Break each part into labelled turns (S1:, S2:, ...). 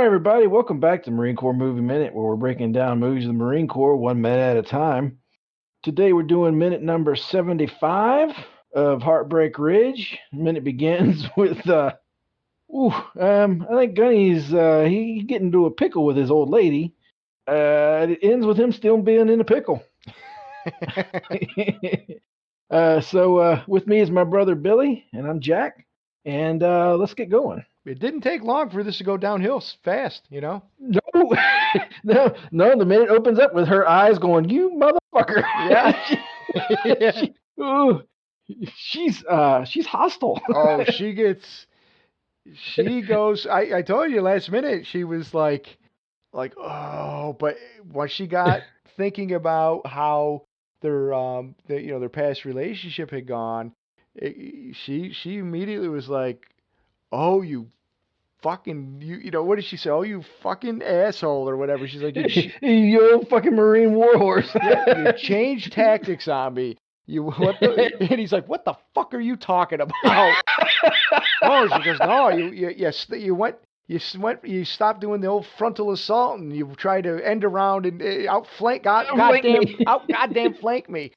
S1: right, everybody, welcome back to Marine Corps Movie Minute, where we're breaking down movies of the Marine Corps 1 minute at a time. Today we're doing minute number 75 of Heartbreak Ridge. Minute begins with, I think Gunny's, he getting into a pickle with his old lady. It ends with him still being in a pickle. So with me is my brother Billy, and I'm Jack, and let's get going.
S2: It didn't take long for this to go downhill fast, you know?
S1: No, no. The minute opens up with her eyes going, "You motherfucker!"
S2: Yeah.
S1: She's hostile.
S2: Oh, she goes. I told you last minute she was like, oh, but once she got thinking about how their past relationship had gone, she immediately was like, oh, you fucking, what did she say? Oh, you fucking asshole or whatever. She's like,
S1: you old fucking Marine warhorse.
S2: Yeah, you changed tactics on me. And he's like, what the fuck are you talking about? Oh, she goes, no, you stopped doing the old frontal assault and you tried to end around and goddamn flank me.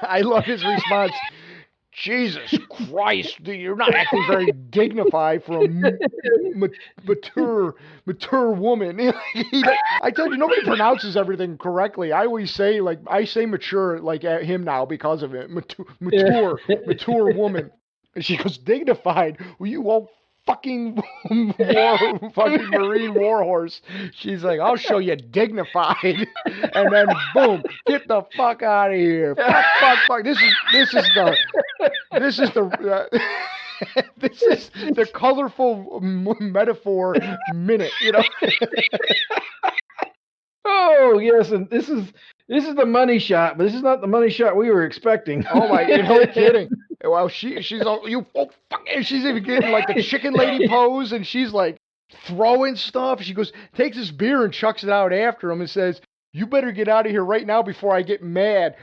S2: I love his response. Jesus Christ, you're not acting very dignified for a mature woman. I told you, nobody pronounces everything correctly. I always say, I say mature like at him now because of it. Mature woman. And she goes, dignified? Well, you won't fucking Marine warhorse. She's like, I'll show you dignified. And then boom, get the fuck out of here. Fuck. This is the colorful metaphor minute,
S1: Oh yes, and this is the money shot, but this is not the money shot we were expecting.
S2: Oh my, no kidding. Well, she's all, you oh fuck, and she's even getting like the chicken lady pose, and she's like throwing stuff. She goes, takes his beer and chucks it out after him and says, "You better get out of here right now before I get mad."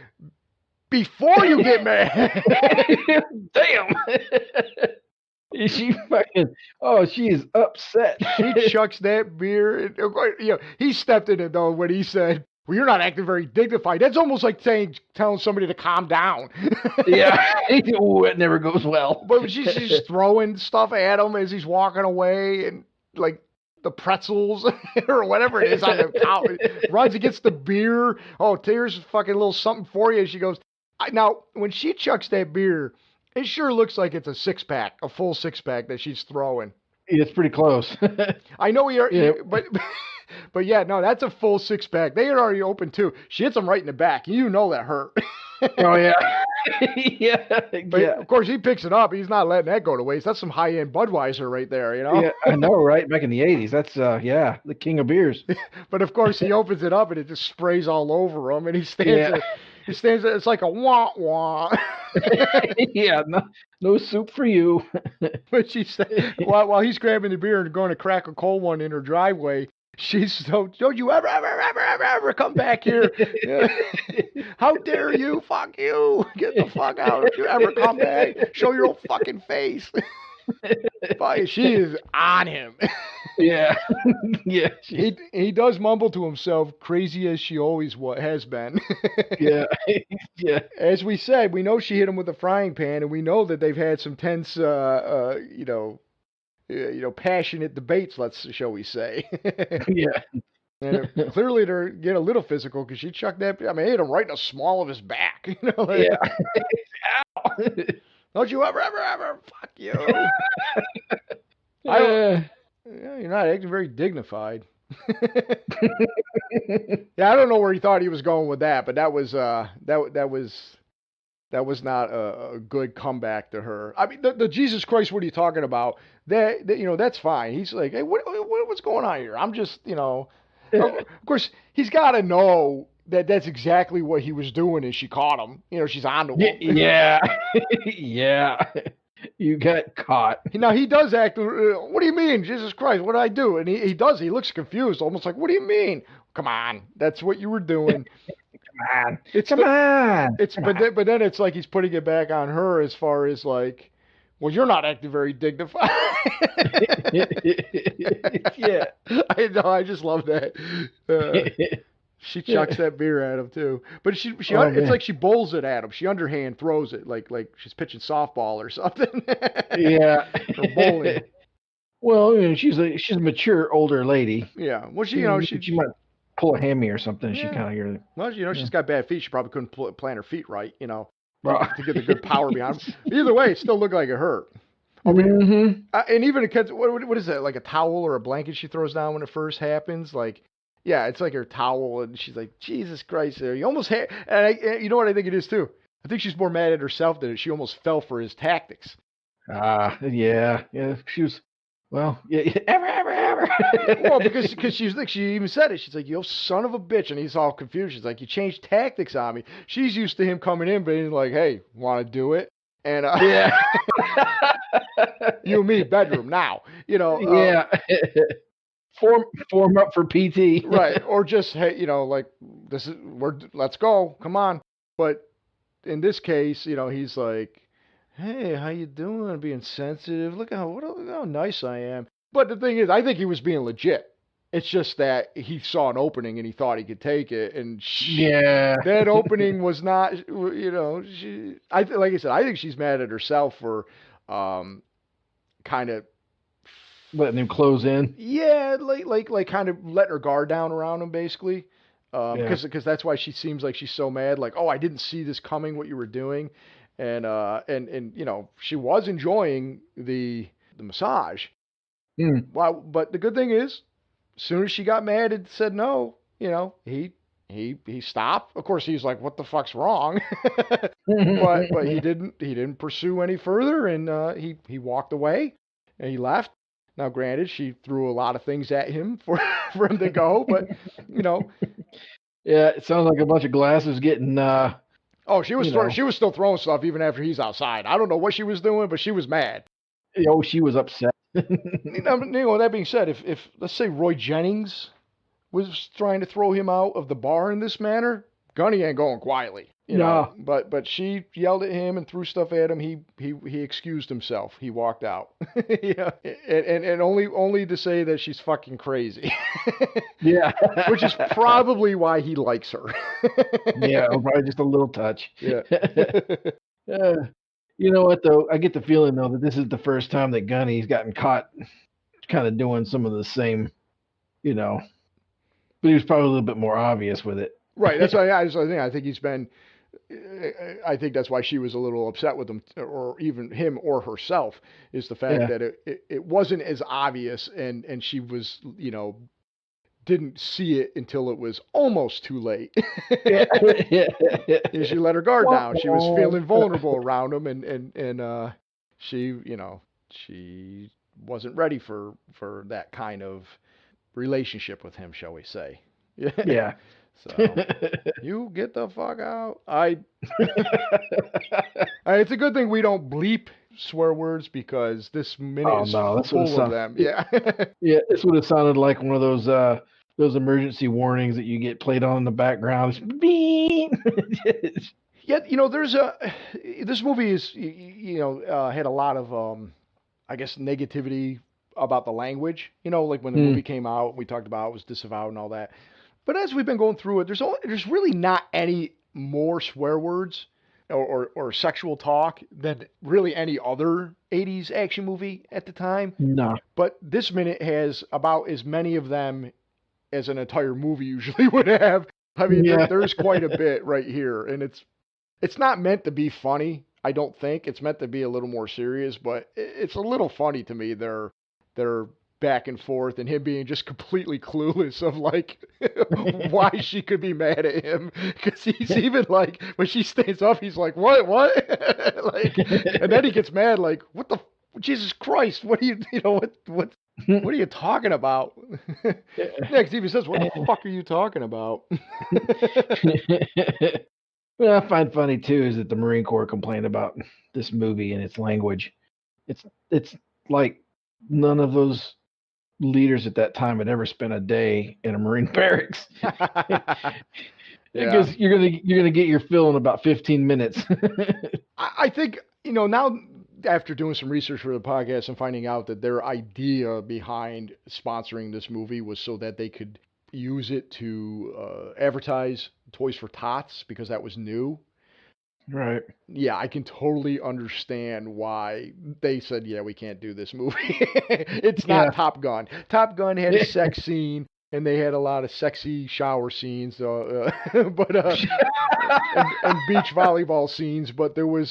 S2: Before you get mad.
S1: Damn. She is upset.
S2: She chucks that beer. He stepped in it though when he said, well, you're not acting very dignified. That's almost like telling somebody to calm down.
S1: Yeah. Ooh, it never goes well.
S2: But she's just throwing stuff at him as he's walking away, and like the pretzels or whatever it is on the couch. Runs against the beer. Oh, here's a fucking little something for you. She goes, now, when she chucks that beer, it sure looks like it's a six-pack, a full six-pack that she's throwing.
S1: It's pretty close.
S2: I know but yeah, no, that's a full six-pack. They had already opened two. She hits him right in the back. You know that hurt.
S1: Oh, yeah. Yeah.
S2: But of course, he picks it up. He's not letting that go to waste. That's some high-end Budweiser right there,
S1: Yeah, I know, right? Back in the 80s. That's, the king of beers.
S2: But of course, he opens it up and it just sprays all over him, and he stands there. He stands there. It's like a wah-wah.
S1: Yeah, no soup for you.
S2: But she said, while he's grabbing the beer and going to crack a cold one in her driveway, she's so, don't you ever come back here. How dare you? Fuck you. Get the fuck out. If you ever come back, show your old fucking face. But she is on him.
S1: Yeah. Yeah.
S2: He does mumble to himself, crazy as she always has been.
S1: Yeah. Yeah.
S2: As we said, we know she hit him with a frying pan, and we know that they've had some tense, passionate debates, shall we say.
S1: Yeah.
S2: And clearly they're getting a little physical because she chucked that. I mean, hit him right in the small of his back.
S1: Yeah.
S2: Don't you ever, fuck you. You're not acting very dignified. Yeah, I don't know where he thought he was going with that, but that was not a good comeback to her. I mean, the Jesus Christ, what are you talking about? That's fine. He's like, hey, what's going on here? I'm just, Of course, he's got to know that's exactly what he was doing, and she caught him. She's onto him.
S1: Yeah. Yeah. You got caught.
S2: Now, he does act, what do you mean? Jesus Christ, what did I do? And he does. He looks confused, almost like, what do you mean? Come on. That's what you were doing.
S1: Come on.
S2: But then it's like he's putting it back on her as far as like, Well, you're not acting very dignified.
S1: Yeah.
S2: I know. I just love that. She chucks that beer at him too, but
S1: Oh
S2: it's
S1: man.
S2: like she bowls it at him. She underhand throws it like she's pitching softball or something,
S1: Yeah.
S2: or bowling.
S1: Well, she's a mature older lady.
S2: Yeah. Well,
S1: She might pull a hammy or something. She
S2: yeah.
S1: kind of
S2: Well,
S1: yeah.
S2: she's got bad feet. She probably couldn't plant her feet right.
S1: Well,
S2: To get the good power behind them. Either way, it still looked like it hurt. I mean,
S1: mm-hmm.
S2: and even what is that? Like a towel or a blanket she throws down when it first happens? Like, yeah, it's like her towel, and she's like, Jesus Christ, there. You almost had, and you know what I think it is too. I think she's more mad at herself than she almost fell for his tactics.
S1: Yeah. She was. Well, yeah, ever.
S2: Well, because she's like, she even said it. She's like, "You son of a bitch," and he's all confused. She's like, "You changed tactics on me." She's used to him coming in, being like, "Hey, want to do it?" And
S1: Yeah.
S2: you and me, bedroom now.
S1: Yeah. Form up for PT.
S2: Right, or just, hey, like, let's go, come on. But in this case, he's like, hey, how you doing? Being sensitive. Look how nice I am. But the thing is, I think he was being legit. It's just that he saw an opening and he thought he could take it, and
S1: Yeah.
S2: that opening was not. Like I said, I think she's mad at herself for kind of.
S1: Letting him close in.
S2: Yeah, like kind of letting her guard down around him, basically.
S1: Yeah.
S2: Because that's why she seems like she's so mad. Like, oh, I didn't see this coming. What you were doing, and she was enjoying the massage.
S1: Mm.
S2: Well, but the good thing is, as soon as she got mad and said no, he stopped. Of course, he's like, what the fuck's wrong? But he didn't pursue any further, and he walked away and he left. Now, granted, she threw a lot of things at him for for him to go, but you know,
S1: Yeah, it sounds like a bunch of glasses getting
S2: oh, she was still throwing stuff even after he's outside. I don't know what she was doing, but she was mad.
S1: she was upset.
S2: That being said, if let's say Roy Jennings was trying to throw him out of the bar in this manner, Gunny ain't going quietly.
S1: No.
S2: But she yelled at him and threw stuff at him. He excused himself. He walked out. Yeah, and only to say that she's fucking crazy.
S1: Yeah.
S2: Which is probably why he likes her.
S1: Yeah, probably just a little touch.
S2: Yeah.
S1: You know what though? I get the feeling though that this is the first time that Gunny's gotten caught kind of doing some of the same, but he was probably a little bit more obvious with it.
S2: Right. That's why I think he's been. I think that's why she was a little upset with him, or even him or herself, is the fact that it wasn't as obvious, and she was, didn't see it until it was almost too late. And she let her guard down. She was feeling vulnerable around him, and she, she wasn't ready for that kind of relationship with him, shall we say?
S1: Yeah.
S2: So you get the fuck out. It's a good thing we don't bleep swear words, because this minute is full of them. Yeah.
S1: Yeah, this would have sounded like one of those emergency warnings that you get played on in the background. Beep.
S2: Yet, this movie is, had a lot of, I guess, negativity about the language. Like when the movie came out, we talked about it was disavowed and all that. But as we've been going through it, there's really not any more swear words or sexual talk than really any other 80s action movie at the time.
S1: No.
S2: But this minute has about as many of them as an entire movie usually would have. I mean, there's quite a bit right here, and it's not meant to be funny. I don't think it's meant to be a little more serious, but it's a little funny to me. They're back and forth, and him being just completely clueless of like why she could be mad at him, because he's even like, when she stands up, he's like, what like, and then he gets mad like, what the Jesus Christ, what are you what are you talking about? Next he even says, what the fuck are you talking about?
S1: What I find funny too is that the Marine Corps complained about this movie and its language. It's like none of those leaders at that time had ever spent a day in a Marine barracks. Because you're gonna get your fill in about 15 minutes.
S2: I think now after doing some research for the podcast and finding out that their idea behind sponsoring this movie was so that they could use it to advertise Toys for Tots because that was new.
S1: Right.
S2: Yeah, I can totally understand why they said, yeah, we can't do this movie. It's not Top Gun. Top Gun had a sex scene, and they had a lot of sexy shower scenes, and beach volleyball scenes. But there was,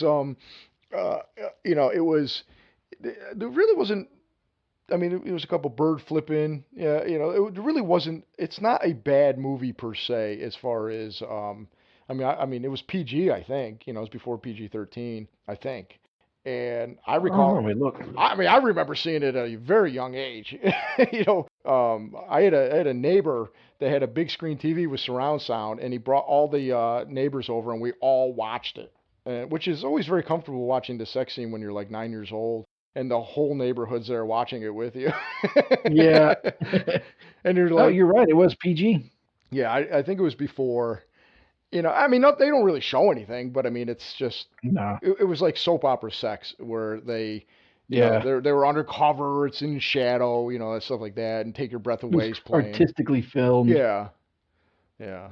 S2: there really wasn't. I mean, it was a couple bird flipping. Yeah, it really wasn't. It's not a bad movie per se, as far as. I mean, it was PG, I think. It was before PG-13, I think. And I recall. I remember seeing it at a very young age. I had a neighbor that had a big screen TV with surround sound, and he brought all the neighbors over, and we all watched it, which is always very comfortable watching the sex scene when you're like 9 years old, and the whole neighborhood's there watching it with you.
S1: Yeah.
S2: And you're like,
S1: oh, you're right. It was PG.
S2: Yeah, I think it was before. I mean, they don't really show anything, but I mean, it's just, it was like soap opera sex where they, they were undercover, it's in shadow, stuff like that, and Take Your Breath Away is playing.
S1: Artistically filmed.
S2: Yeah. Yeah.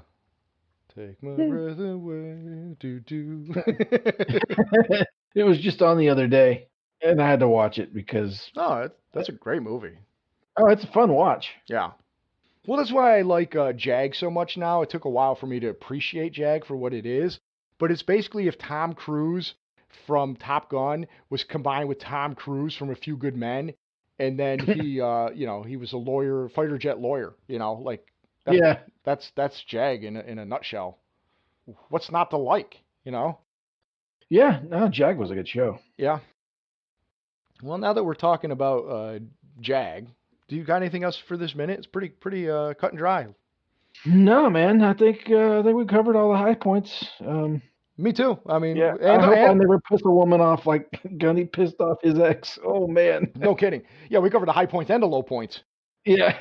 S2: Take my breath away, do.
S1: It was just on the other day, and I had to watch it because.
S2: Oh, that's a great movie.
S1: Oh, it's a fun watch.
S2: Yeah. Well, that's why I like Jag so much now. It took a while for me to appreciate Jag for what it is. But it's basically if Tom Cruise from Top Gun was combined with Tom Cruise from A Few Good Men. And then he, he was a lawyer, fighter jet lawyer, That's Jag in a nutshell. What's not to like,
S1: Yeah, no, Jag was a good show.
S2: Yeah. Well, now that we're talking about Jag, do you got anything else for this minute? It's pretty cut and dry.
S1: No, man. I think we covered all the high points.
S2: Me too. I mean,
S1: yeah. I hope I never piss a woman off like Gunny pissed off his ex. Oh man.
S2: No kidding. Yeah, we covered the high points and the low points.
S1: Yeah.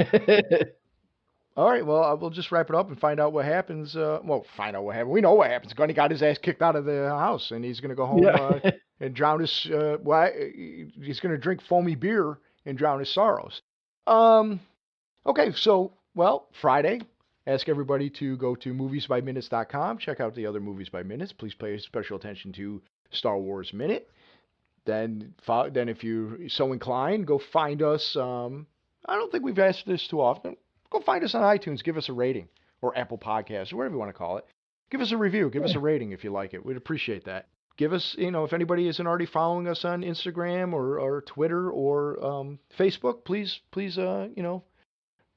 S2: All right. Well, we'll just wrap it up and find out what happens. Find out what happens. We know what happens. Gunny got his ass kicked out of the house, and he's going to go home and drown his. He's going to drink foamy beer and drown his sorrows. Okay, so, Friday, ask everybody to go to moviesbyminutes.com, check out the other Movies by Minutes. Please pay special attention to Star Wars Minute. Then if you're so inclined, go find us. I don't think we've asked this too often. Go find us on iTunes, give us a rating, or Apple Podcasts, or whatever you want to call it. Give us a review, give us a rating if you like it. We'd appreciate that. Give us, if anybody isn't already following us on Instagram or Twitter or Facebook, please,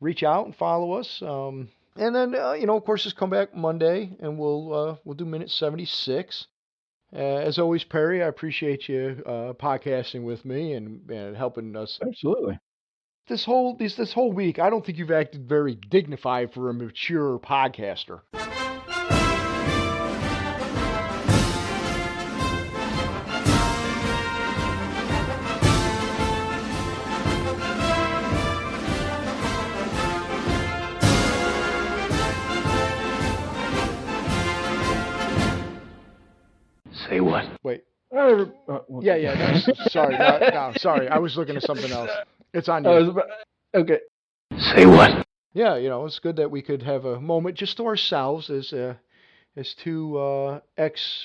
S2: reach out and follow us. And then, of course, just come back Monday and we'll do minute 76. As always, Perry, I appreciate you podcasting with me and helping us.
S1: Absolutely.
S2: This whole week, I don't think you've acted very dignified for a mature podcaster.
S3: Say what?
S2: Wait. Yeah. No, sorry. No, sorry. I was looking at something else. It's on you.
S1: Okay.
S3: Say what?
S2: Yeah, it's good that we could have a moment just to ourselves as two ex.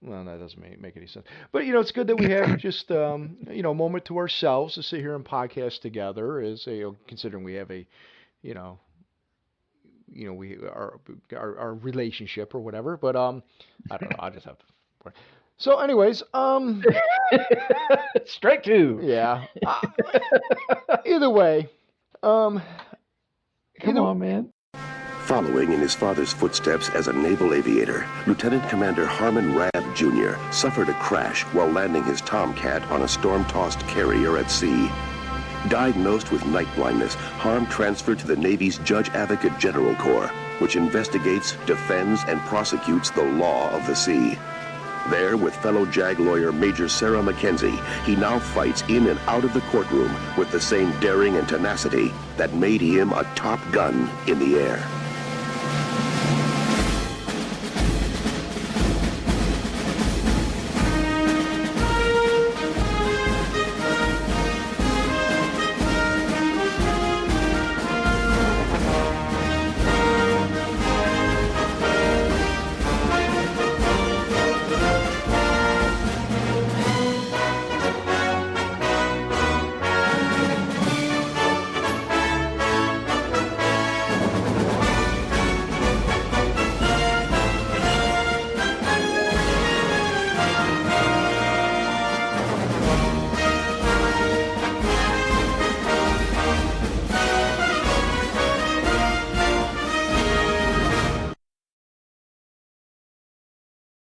S2: Well, that doesn't make any sense. But it's good that we have just a moment to ourselves to sit here and podcast together. Considering we have a, we our relationship or whatever. But I don't know. I just have to. So, anyways,
S1: strike two.
S2: Yeah. Either way,
S1: come on, man.
S4: Following in his father's footsteps as a naval aviator, Lieutenant Commander Harmon Rabb Jr. suffered a crash while landing his Tomcat on a storm-tossed carrier at sea. Diagnosed with night blindness, Harm transferred to the Navy's Judge Advocate General Corps, which investigates, defends, and prosecutes the law of the sea. There, with fellow JAG lawyer Major Sarah McKenzie, he now fights in and out of the courtroom with the same daring and tenacity that made him a top gun in the air.